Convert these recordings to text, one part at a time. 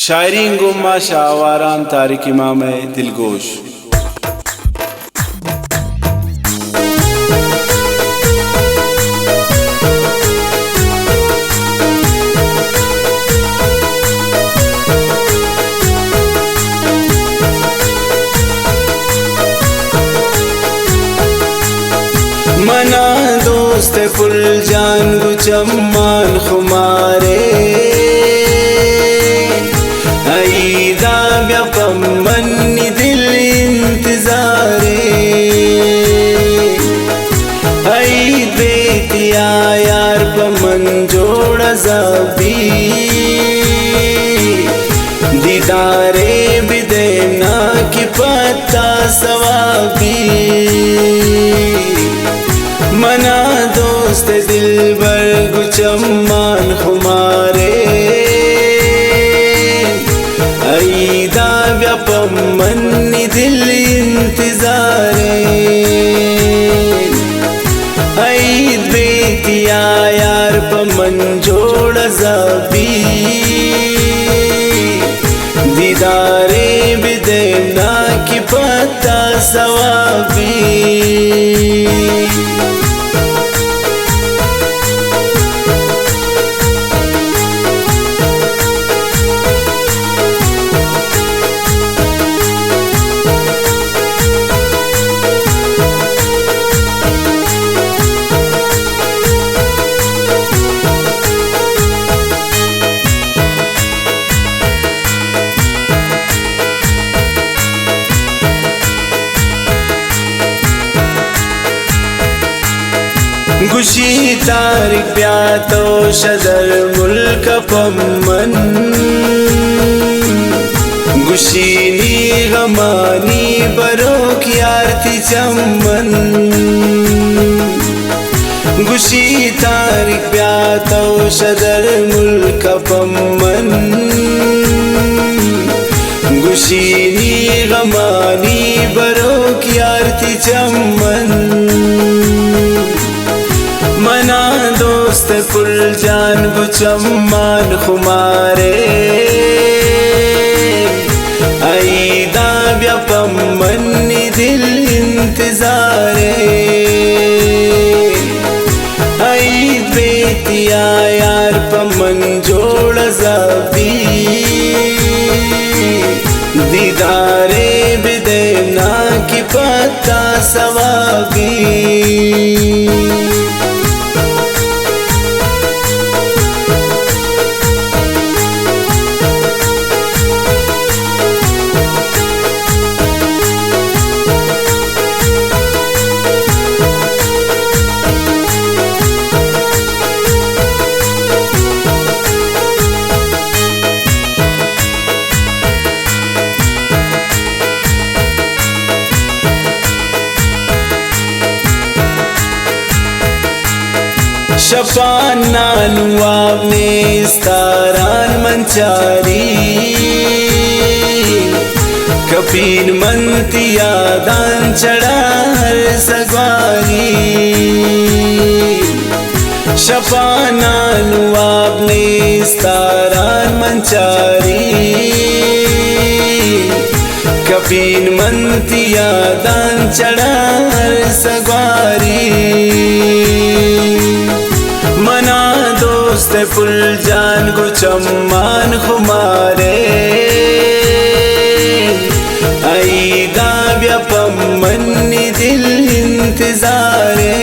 शायरी गुम्मा शाहवारान तारिक इमाम दिलगोश। मना दोस्त फुल जान गु चम्मान खुमारे ऐदा व्यापमन्नी दिल इंतजारे ऐद बेतिया यार पमन जोड़ा जाबी दीदारे बिदेना की पत्ता सवाबी मना दोस्त दिल बर गुचम्मान खुमारे ऐदा व्यापमन्नी दिल इंतजारे ऐद बेतिया यार पमन जोड़ा जाबी दीदारे बिदेना की पत्ता सवाबी गुशी तारिक प्यातो शदर मुल्क पम्मन गुशीनी गमानी बरो की आरती चम्मन गुशी तारिक प्यातो शदर मुल्क पम्मन गुशीनी गमानी बरो की आरती चम्मन मना दोस्त फुल जान गु चम्मान खुमारे ऐदा व्यापमन्नी दिल इंतजारे ऐद बेतिया यार पमन जोड़ा जाबी दीदारे बिदेना की पत्ता सवाबी शफाना नुआब ने इस्तारान मंचारी कपीन मंतिया दान चढ़ा हर सगवारी शफाना नुआब ने इस्तारान मंचारी कपीन मंतिया दान चढ़ा हर सगवारी मना दोस्त फुल जान गु चम्मान खुमारे ऐदा व्यापमन्नी दिल इंतजारे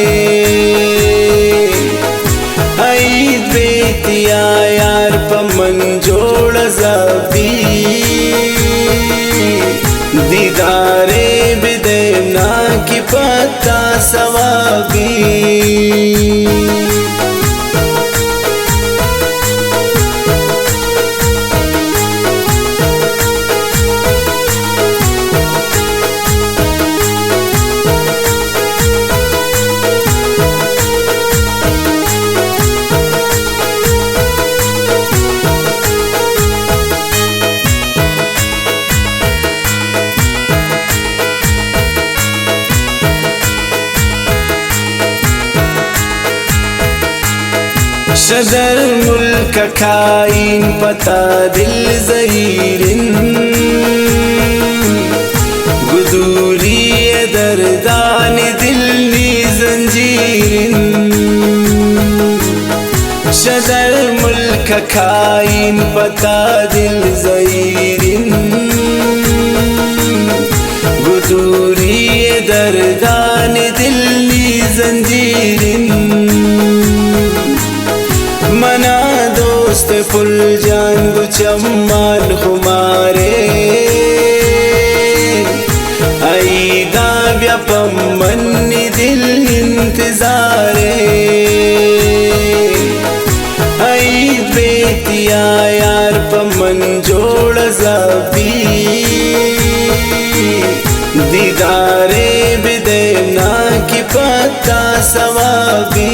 ऐद बेतिया यार पमन जोड़ा जाबी दीदारे बिदेना की पत्ता सवाबी शदर मुल्क खाइन पता दिल ज़हीरिन गुदूरी दर्दान दिल नी ज़ंजीरिन शदर मुल्क खाइन पता दिल ज़हीरिन गुदूरी दर्दान दिल नी ज़ंजीरिन मना दोस्त फुल जान गुचम्मान खुमारे आईदा व्यापमन्नी दिल इंतजारे आई बेतिया यार पमन जोड़ ज़बी दीदारे बिदेना की पता सवाबी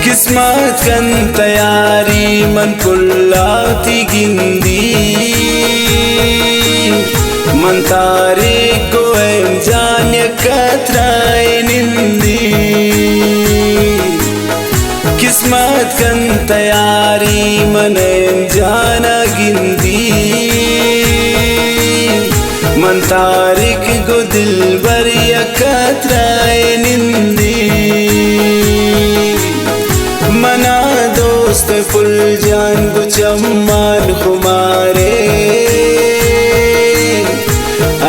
किस्मत कन तैयारी मन पुल्लाती गिंदी मन तारे को एम जान्य कतराए निंदी किस्मत कन तैयारी मन एम जाना गिंदी मन तारिक को दिल बरिया कतराए निंदी मना दोस्त फुल जान गुचम्मान खुमारे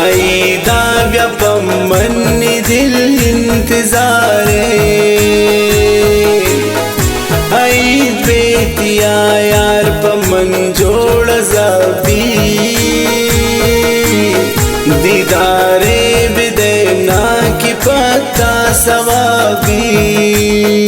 आईदा व्यापमन्नी दिल इंतजारे आई बेतिया यार पमन जोड़ ज़बी दीदारे बिदेना की पता सवाबी